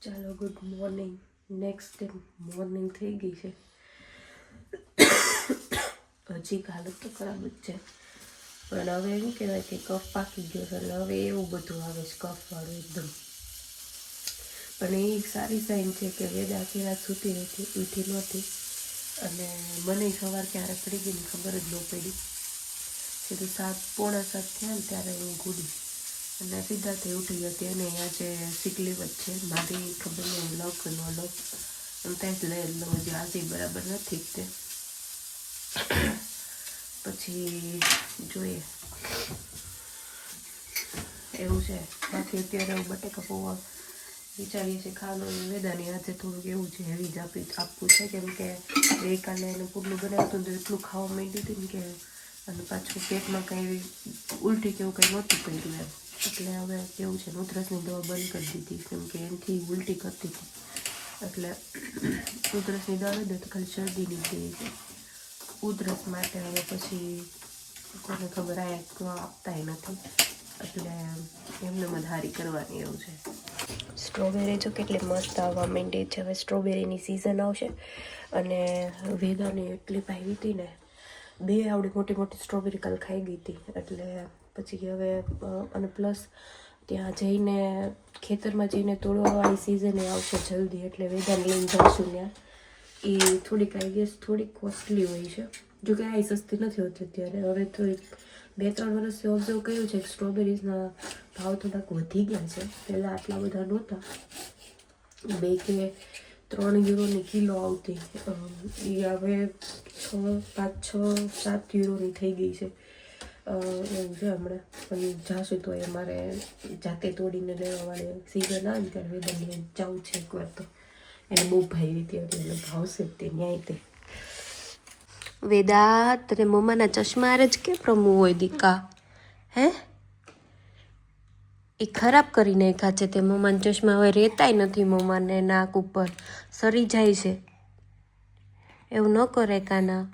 ચાલો good morning. Next morning થઈ ગઈ છે. હજી હાલત તો ખરાબ જ છે, પણ હવે એવું કહેવાય કે કફ પાકી ગયો છે એટલે હવે એવું બધું આવે છે કફવાળું એકદમ. પણ એ એક સારી સાઇન છે કે વેદા આખી રાત સૂતી નથી, ઉઠી નહોતી, અને મને સવાર ક્યારે પડી ગઈ ખબર જ ન પડી. સીધું 7:45 થયા ને ત્યારે હું ઘૂડી અને સિદ્ધાર્થે ઉઠી હતી. અને આજે સિકલીવ જ છે મારી, ખબર નહીં લક ન લક એમ થાય લે હજી આજે બરાબર નથી તે પછી જોઈએ એવું છે. બાકી અત્યારે બટેકા પૌવા વિચારીએ છીએ ખાવાનું. વેદાની આજે થોડુંક એવું છે હેવી જ આપવું છે, કેમ કે ગઈકાલે એને પૂરનું બનાવતું તો એટલું ખાવા માંડી હતી ને કે, અને પાછું પેટમાં કંઈ ઉલટી કેવું કંઈ નહોતું કર્યું એમ. એટલે હવે કેવું છે ઉધરસની દવા બંધ કરી દીધી, કેમ કે એનાથી ઉલટી કરતી હતી. એટલે ઉધરસની દવા દે તો ખાલી શરદીની દે છે. ઉધરસ માટે હવે પછી કોને ખબર આપતાય નથી, એટલે એમને મધારી કરવાની એવું છે. સ્ટ્રોબેરી જો કેટલી મસ્ત આવવા માંડી છે. હવે સ્ટ્રોબેરીની સિઝન આવશે અને વેદાને એટલી ભાવી હતી ને, 2 આવડી મોટી મોટી સ્ટ્રોબેરી કાલ ખાઈ ગઈ હતી. એટલે પછી હવે અને પ્લસ ત્યાં જઈને ખેતરમાં જઈને તોડવાવાળી સિઝન આવશે જલ્દી, એટલે વેદાને લઈને જઈશું ત્યાં. એ થોડીક આઈ ગેસ થોડીક કોસ્ટલી હોય છે, જોકે આ સસ્તી નથી હોતી અત્યારે. હવે થોડીક 2-3 વર્ષથી ઓબ્ઝર્વ કર્યું છે કે સ્ટ્રોબેરીઝના ભાવ થોડાક વધી ગયા છે. પહેલાં આટલા બધા નહોતા, 2 કે 3 યુરોની કિલો આવતી, એ હવે 5, 6, 7 યુરોની થઈ ગઈ છે. એવું છે હમણાં. પણ જાશું તો એ મારે જાતે તોડીને લેવાવાળી સિઝન આવે ને ત્યારે વેદાને જવું છે એકવાર. તો એને બહુ ભાવી હતી એટલે એને ભાવશે જ તે ન્યાય તે. વેદા તને મમ્માના ચશ્મા જ કે પ્રમું હોય દીકા? હે એ ખરાબ કરી નાખ્યા છે તે મમ્માના ચશ્મા. હવે રહેતાય નથી મમ્માને, નાક ઉપર સરી જાય છે. એવું ન કરે કાના.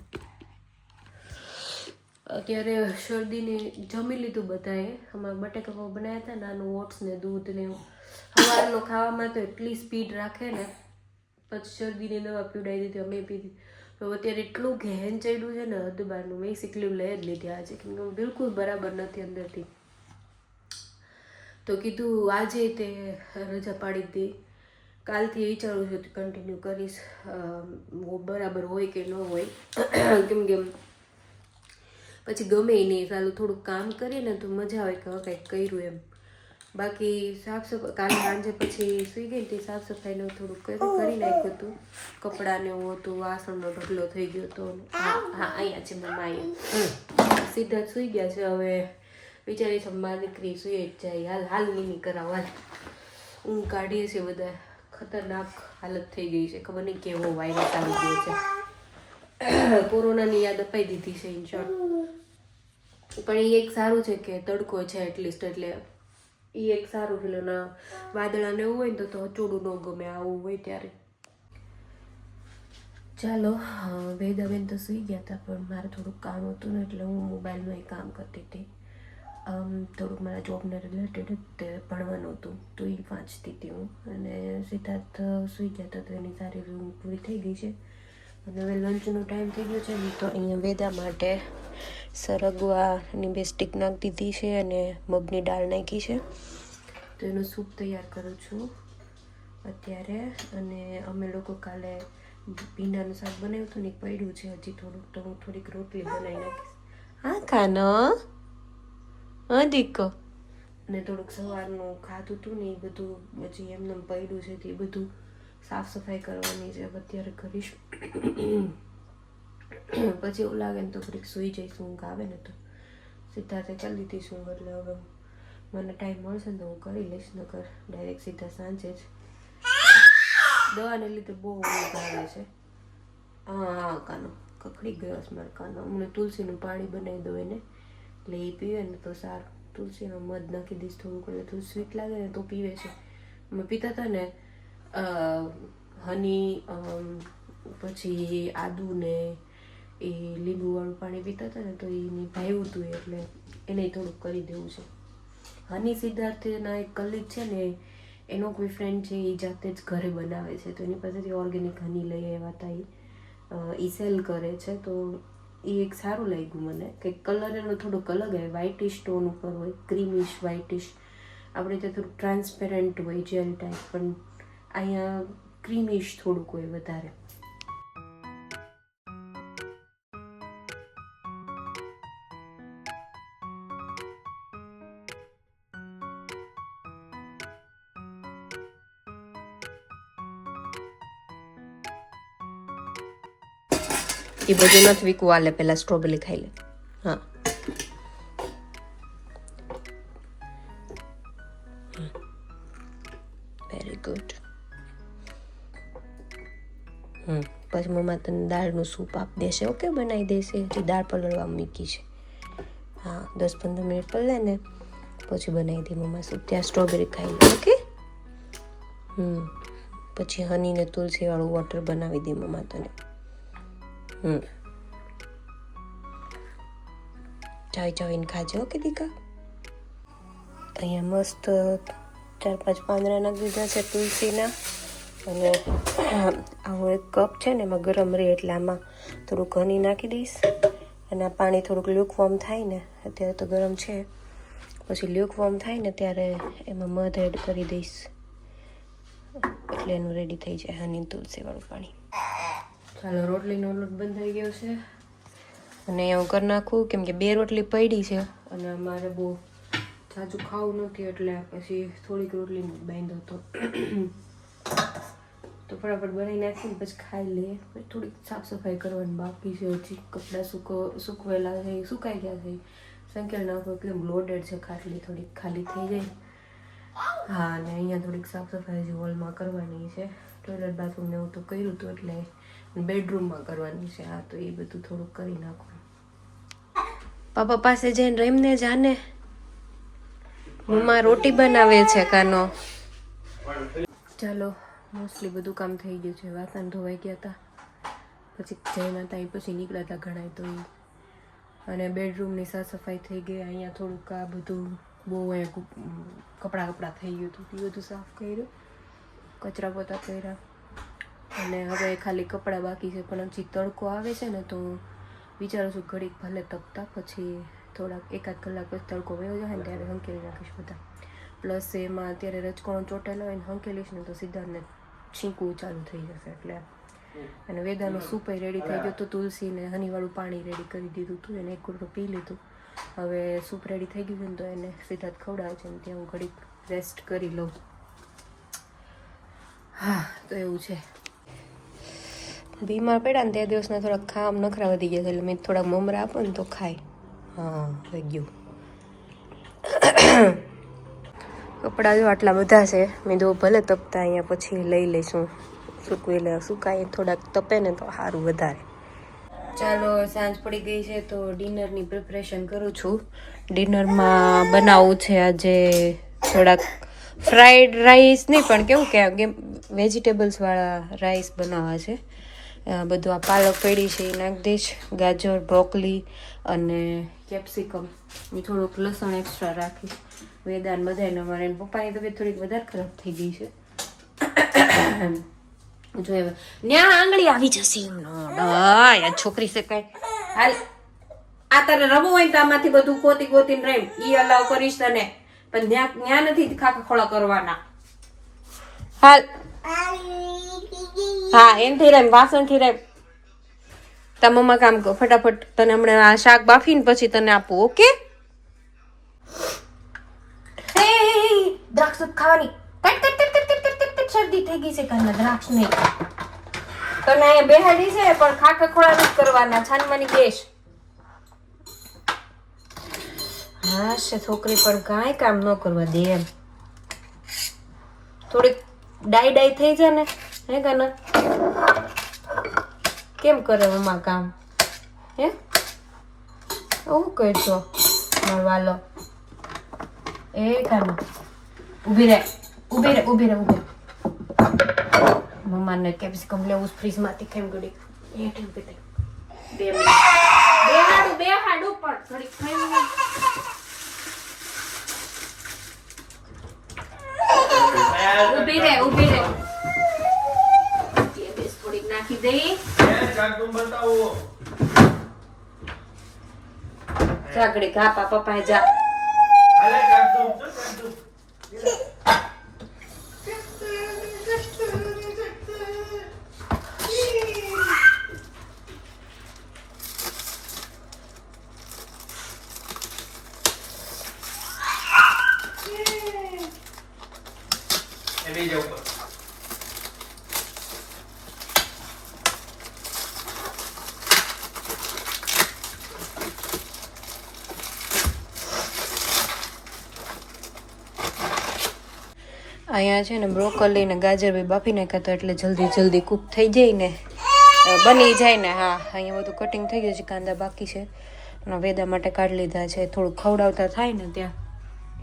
અત્યારે શરદીને જમી લીધું બધાએ. અમારે બટેકા પૌવા બનાવ્યા હતા, નાનું ઓટ્સ ને દૂધ ને એવું. સવારનો ખાવામાં તો એટલી સ્પીડ રાખે ને, પછી શરદીની દવા પીવડાવી દીધી, અમે પીધી. તો અત્યારે એટલું ઘેન ચડ્યું છે ને હદબારનું. મેં સિકલીવ લઈ જ લીધી આજે, કેમ કે બિલકુલ બરાબર નથી અંદરથી. તો કીધું આજે તે રજા પાડી હતી. કાલથી વિચારું છું કન્ટિન્યુ કરીશ, બરાબર હોય કે ન હોય. કેમ કે પછી ગમે નહીં, ચાલું થોડુંક કામ કરીએ ને તો મજા આવે કે કંઈક કર્યું એમ. બાકી સાફ સફાઈ કાલે સાંજે પછી સુઈ ગઈ હતી, સાફ સફાઈનું થોડુંક કરી નાખ્યું હતું. કપડાને એવું હતું, વાસણનો ઢગલો થઈ ગયો હતો. હા અહીંયા છે મમ્મા, અહીંયા સીધા સુઈ ગયા છે. હવે વિચારી છે મારી દીકરી સુઈ જ જાય. હાલ નીની કરાવ, હાલ ઊંઘ કાઢીએ છીએ બધા. ખતરનાક હાલત થઈ ગઈ છે, ખબર નહીં કેવો વાયરસ આવી ગયો છે. કોરોનાની યાદ અપાઈ દીધી છે ઇન શોર્ટ. પણ એ એક સારું છે કે તડકો છે એટલીસ્ટ, એટલે એ એક સારું છે. વાદળાને એવું હોય ને તો ચોડું ન ગમે આવું હોય ત્યારે. ચાલો વેદાબેન તો સુઈ ગયા હતા, પણ મારે થોડુંક કામ હતું ને એટલે હું મોબાઈલમાં એ કામ કરતી હતી. થોડુંક મારા જોબને રિલેટેડ તે ભણવાનું હતું તો એ વાંચતી હતી હું. અને સિદ્ધાર્થ સુઈ ગયા હતા તો એની સારી ઊંઘ પૂરી થઈ ગઈ છે. અને હવે લંચનો ટાઈમ થઈ ગયો છે ને, તો અહીંયા વેદા માટે સરગવાની બે સ્ટીક નાખી દીધી છે અને મગની દાળ નાખી છે. તો એનો સૂપ તૈયાર કરું છું અત્યારે. અને અમે લોકો કાલે ભીંડાનું શાક બનાવ્યું હતું ને પડ્યું છે હજી થોડુંક, તો હું થોડીક રોટલી બનાવી નાખીશ. હા ખાનો હા દીકો. અને થોડુંક સવારનું ખાધું હતું ને એ બધું હજી એમને પડ્યું છે, તો એ બધું સાફ સફાઈ કરવાની છે અત્યારે કરીશ. પછી એવું લાગે ને તો થોડીક સૂઈ જઈશ, ઊંઘ આવે ને તો. સિદ્ધાર્થે કરી લીધી ઊંઘ, એટલે હવે મને ટાઈમ મળશે ને તો હું કરી લઈશ, નકર ડાયરેક્ટ સીધા સાંજે જ. દવાને લીધે બહુ ઊંઘ આવે છે. હા કાનો કકડી ગયો છે મારો કાનો. હમણાં તુલસીનું પાણી બનાવી દઉં એને, એટલે એ પીવે ને તો સારું. તુલસીમાં મધ નાખી દઈશ થોડુંક, એટલે થોડું સ્વીટ લાગે ને તો પીવે છે. અમે પીતા હતા ને હની, પછી આદુ ને એ લીંબુવાળું પાણી પીતા હતા ને, તો એની ભાવ્યું હતું એટલે એને થોડુંક કરી દેવું છે. હની સિદ્ધાર્થના એક કલીગ છે ને, એનો કોઈ ફ્રેન્ડ છે એ જાતે જ ઘરે બનાવે છે, તો એની પાસેથી ઓર્ગેનિક હની લઈ આવ્યા હતા. એ સેલ કરે છે, તો એ એક સારું લાગ્યું મને કે કલર એનો થોડોક અલગ આવે, વ્હાઇટિશ ટોન ઉપર હોય, ક્રીમિશ વ્હાઇટિશ. આપણે ત્યાં થોડુંક ટ્રાન્સપેરન્ટ હોય જેલ ટાઈપ, પણ અહીંયા ક્રીમિશ થોડુંક હોય વધારે. એ બધું નથી વીકવું, આલે પહેલાં સ્ટ્રોબેરી ખાઈ લે. હા, વેરી ગુડ. પછી મમ્મા તને દાળનું સૂપ આપી દેશે, ઓકે, બનાવી દેશે. હજી દાળ પલળવા મૂકી છે. હા, 10-15 મિનિટ પલળે ને પછી બનાવી દે મમ્મા સૂપ. ત્યાં સ્ટ્રોબેરી ખાઈ લે, ઓકે. પછી હની ને તુલસીવાળું વોટર બનાવી દે મમ્મા તને. ચાવીને ખાજે, ઓકે દીકા. અહીંયા મસ્ત 4-5 પાંદડા નાખી દીધા છે તુલસીના, અને આવો એક કપ છે ને એમાં ગરમ રહે એટલે આમાં થોડુંક હની નાખી દઈશ, અને આ પાણી થોડુંક લ્યુકવોર્મ થાય ને, અત્યારે તો ગરમ છે, પછી લ્યુકવોર્મ થાય ને ત્યારે એમાં મધ એડ કરી દઈશ, એટલે એનું રેડી થઈ જાય હની તુલસીવાળું પાણી. ચાલો, રોટલીનો લોટ બંધાઈ ગયો છે, અને હું કરી નાખું, કેમ કે 2 રોટલી પડી છે અને અમારે બહુ જાજુ ખાવું નથી, એટલે પછી થોડીક રોટલી બાંધ્યો હતો, તો ફટાફટ બનાવી નાખીને પછી ખાઈ લઈએ. પછી થોડીક સાફ સફાઈ કરવાની બાકી છે હજી, કપડાં સૂકવેલા છે, સુકાઈ ગયા છે, સંકેલ નાખો કેમ લોડેડ છે ખાટલી, થોડીક ખાલી થઈ જાય. હા, અને અહીંયા થોડીક સાફ સફાઈ હજી હોલમાં કરવાની છે, ટોયલેટ બાથરૂમ ને એવું તો કર્યું હતું, એટલે બેડરૂમમાં કરવાની છે. હા, તો એ બધું થોડુંક કરી નાખું. પાપા પાસે જઈને રહીને જાને, મમ્મા રોટી બનાવે છે કાનો. ચાલો, મોસ્ટલી બધું કામ થઈ ગયું છે. વાસણ ધોવાઈ ગયા હતા, પછી જઈને હતા એ પછી નીકળ્યા હતા ઘણા, તો અને બેડરૂમની સાફ સફાઈ થઈ ગઈ. અહીંયા થોડુંક આ બધું બહુ કપડાં થઈ ગયું હતું, એ બધું સાફ કર્યું, કચરા પોતા કર્યા, અને હવે ખાલી કપડાં બાકી છે. પણ હજી તડકો આવે છે ને, તો વિચારું છું ઘડીક ભલે તપતા, પછી થોડાક 1-8 કલાક પછી તડકો વયો જાય ને ત્યારે હંકેલી નાખીશ બધા. પ્લસ એમાં અત્યારે રજકોણો ચોટેલો હોય ને હંકેલીશ ને તો સીધા છીંકવું ચાલુ થઈ જશે, એટલે. અને વેદાનું સૂપ રેડી થઈ ગયું હતું, તુલસી ને હનીવાળું પાણી રેડી કરી દીધું હતું, એને 1 ઘૂંટડો પી લીધું. હવે સૂપ રેડી થઈ ગયું છે ને, તો એને સીધા જ ખવડાવે છે ને ત્યાં હું ઘડીક રેસ્ટ કરી લઉં. હા, તો એવું છે. બીમાર પડ્યા ને તે દિવસના થોડાક ખામ નખરા વધી ગયા છે, એટલે મેં થોડાક મમરા આપો ને તો ખાય. હા, થઈ ગયું. કપડાં જો આટલા બધા છે, મેં દો ભલે તપતા અહીંયા પછી લઈ લઈશું, સૂકવી લે, સુકાય થોડાક તપે ને તો સારું વધારે. ચાલો, સાંજ પડી ગઈ છે, તો ડિનરની પ્રિપરેશન કરું છું. ડિનરમાં બનાવવું છે આજે થોડાક ફ્રાઈડ રાઈસ નહીં, પણ કેવું કે વેજીટેબલ્સવાળા રાઈસ બનાવવા છે. બધું આ પાલક પડી છે એ નાખી દઈશ, ગાજર, બ્રોકલી અને કેપ્સિકમ, એ થોડુંક લસણ એક્સ્ટ્રા રાખીશ. વેદાન બધાને, અમારે પપ્પાની તબિયત થોડીક વધારે ખરાબ થઈ ગઈ છે, જો ન્યા આંગળી આવી જશે એમનો છોકરી છે કઈ. હાલ, આ તારે રમવું હોય તો આમાંથી બધું ગોતીને રમ, ઈ અલાવ કરીશ તને, પણ ન્યા નથી ખાખા ખોળા કરવાના. હાલ, હા, એમથી રેમ, વાસણથી રેમ. તા મમ્મા કામ કર ફટાફટ, તને હમણાં આ શાક બાફીને પછી તને આપું, ઓકે? દ્રાક્ષ ખાવાની, શરદી થઈ ગઈ છે, કાલે દ્રાક્ષ નહીં. તને અહીંયા બેહાડી છે, પણ ખાખા ખોળા નથી કરવાના, છાનમાની દેશ. હા, છોકરી પણ કાંઈ કામ ન કરવા દે એમ. થોડીક ડાઈ થઈ જાય ને, હે કાના? કેમ કરે મમ્મા કામ? હે, હું કરશો વાલો? એ કાના, ઊભી રહે. મમ્માને કેપ્સિકમ લેવું ફ્રીજમાંથી, કેમ ગડી બેહાડું પણ થોડીક ખાઈ ઊભી રહે થોડીક નાખી દઈ ચાકડી ઘા પપ્પા જા અહીંયા છે ને બ્રોકોલી ને ગાજર બી બાફી નાખ્યા તો એટલે જલ્દી કૂક થઈ જાય ને બની જાય ને. હા, અહીંયા બધું કટિંગ થઈ ગયું છે, કાંદા બાકી છે અને વેદા માટે કાઢી લીધા છે. થોડુંક ખવડાવતા થાય ને ત્યાં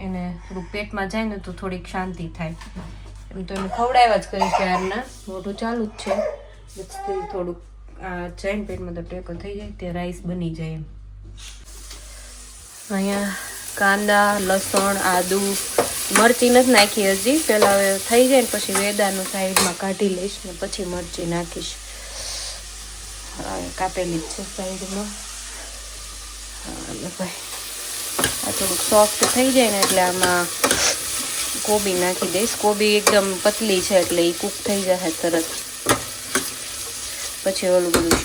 એને થોડુંક પેટમાં જાય ને તો થોડીક શાંતિ થાય. એમ તો એને ખવડાવ્યા જ કરીશ ત્યારના, મોઢું ચાલુ જ છે. થોડુંક જાય ને પેટમાં તો ટેકો થઈ જાય ત્યાં રાઈસ બની જાય એમ. અહીંયા કાંદા, લસણ, આદુ, મરચી નથી નાખી હજી, પેલા હવે થઈ જાય ને પછી વેદાનું સાઈડમાં કાઢી લઈશ ને પછી મરચી નાખીશ. કાપેલી જ છે સાઈડમાં. ભાઈ આ થોડુંક સોફ્ટ થઈ જાય ને એટલે આમાં કોબી નાખી દઈશ. કોબી એકદમ પતલી છે એટલે એ કૂક થઈ જશે તરત. પછી ઓલું બધું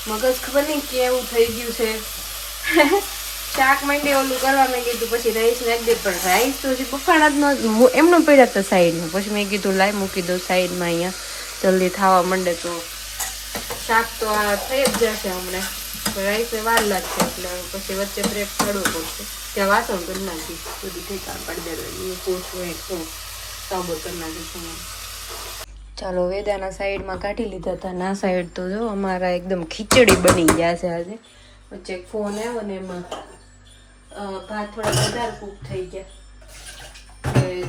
મગજ ખબર નહીં કેવું થઈ ગયું છે. શાક માંડી ઓલું કરવા મેં કીધું પછી રાઈસ નાખી દે, પણ રાઈસ તો હજી બફાણા જ ન એમનો પડ્યા હતા સાઈડમાં. પછી મેં કીધું લાઈ મૂકી દઉં સાઈડમાં, અહીંયા જલ્દી થવા માંડે તો શાક તો આ થઈ જ જશે હમણાં. રાઈસને વાર લાગશે એટલે પછી વચ્ચે બ્રેક ચડવું પડશે. ત્યાં વાસણ કરી નાખી બધી ઠેકાણ પાડી દેવાનું, પોસવું સાબો કરી નાખીશું. ચાલો વેદાના સાઈડમાં કાઢી લીધા હતા. ના સાઈડ તો જો અમારા એકદમ ખીચડી બની ગયા છે આજે. વચ્ચે એક ફોન આવ્યો ને એમાં ભાત થોડા વધારે કૂક થઈ ગયા,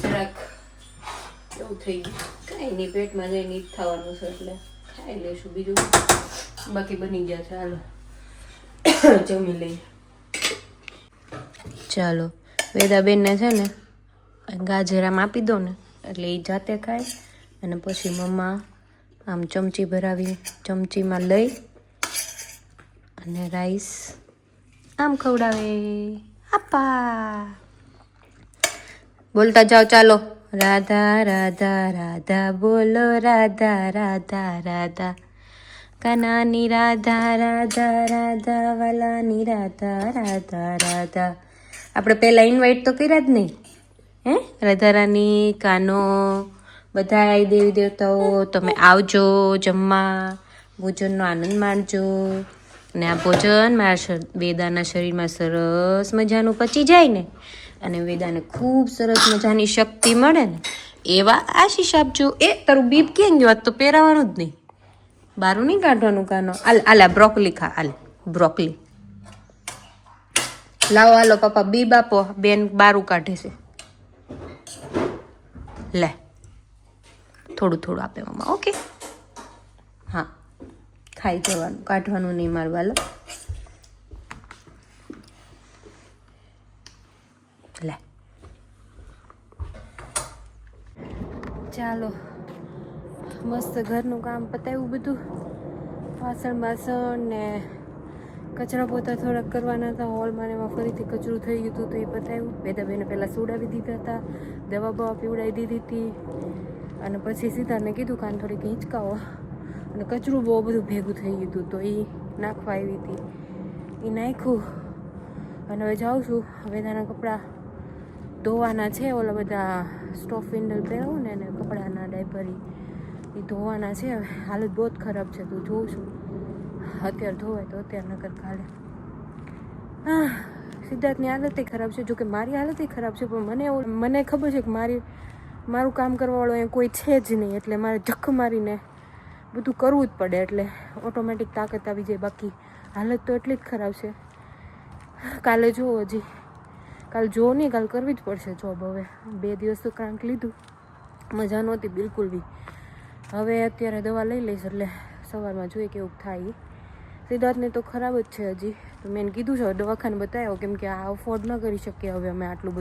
જરાક એવું થઈ ગયું. કાંઈ નહીં, પેટમાં જઈને ઈ જ થવાનું છે એટલે ખાઈ લઈશું. બીજું બાકી બની ગયા છે. હાલો જમી લઈએ. ચાલો વેદાબેનને છે ને ગાજરામ આપી દો ને એટલે એ જાતે ખાય અને પછી મમ્મા આમ ચમચી ભરાવી ચમચીમાં લઈ અને રાઈસ આમ ખવડાવે. આપા બોલતા જાઓ. ચાલો રાધા રાધા રાધા બોલો, રાધા રાધા રાધા કાનાની રાધા રાધા રાધા વાલાની રાધા રાધા રાધા. આપણે પહેલાં ઇન્વાઇટ તો કર્યા જ નહીં હે? રાધારાની, કાનો, બધા દેવી દેવતાઓ તમે આવજો જમવા, ભોજનનો આનંદ માણજો. અને આ ભોજન મારા વેદાના શરીરમાં સરસ મજાનું પચી જાય ને અને વેદાને ખૂબ સરસ મજાની શક્તિ મળે ને એવા આશીષ આપજો. એ તારું બીપ ક્યાં ગયું? આજ તો પહેરાવાનું જ નહીં, બારું નહીં કાઢવાનું. કાનો આલા બ્રોકલી ખા, આલે બ્રોકલી લાવો. હાલો પપ્પા બીબ આપો, બેન બારું કાઢે છે. લે થોડું આપે મમ્મા. ઓકે હા, ખાઈ જવાનું, કાઢવાનું નહીં મારું. હાલો લે. ચાલો મસ્ત ઘરનું કામ પતાવ્યું બધું. વાસણ બાસણ ને કચરા પોતા થોડાક કરવાના હતા. હોલમાં ને એમાં ફરીથી કચરું થઈ ગયું હતું તો એ પતાવ્યું. વેદાબેને પહેલાં સુડાવી દીધા હતા, દવા બવા પીવડાવી દીધી હતી અને પછી સીધાને કીધું કાન થોડીક હિંચકાવો. અને કચરું બહુ બધું ભેગું થઈ ગયું હતું તો એ નાખવા આવી હતી, એ નાખ્યું. અને હવે જાઉં છું. વેદાના કપડાં ધોવાના છે. ઓલા બધા સ્ટોફ વિન્ડલ પહેરવું ને એને કપડાના ડાયપરી એ ધોવાના છે. હવે હાલત બહુ જ ખરાબ છે તો જોઉં છું અત્યારે ધોવાય તો અત્યારે નકર કાલે. હા, સિદ્ધાર્થની હાલત ખરાબ છે. જોકે મારી હાલત ખરાબ છે પણ મને ખબર છે કે મારું કામ કરવાવાળો અહીંયા કોઈ છે જ નહીં એટલે મારે ધક્ક મારીને બધું કરવું જ પડે એટલે ઓટોમેટિક તાકાત આવી જાય. બાકી હાલત તો એટલી જ ખરાબ છે. કાલે જુઓ, હજી કાલે જુઓ નહીં, કાલે કરવી જ પડશે જોબ. હવે 2 દિવસ તો ક્રાંક લીધું, મજા નહોતી બિલકુલ બી. હવે અત્યારે દવા લઈ લઈશ એટલે સવારમાં જોઈએ કેવું થાય. સિદ્ધાર્થને તો ખરાબ જ છે હજી, તો મેં કીધું છે દવાખાને બતાવ્યો કેમ કે આ અફોર્ડ ન કરી શકીએ હવે અમે આટલું બધું.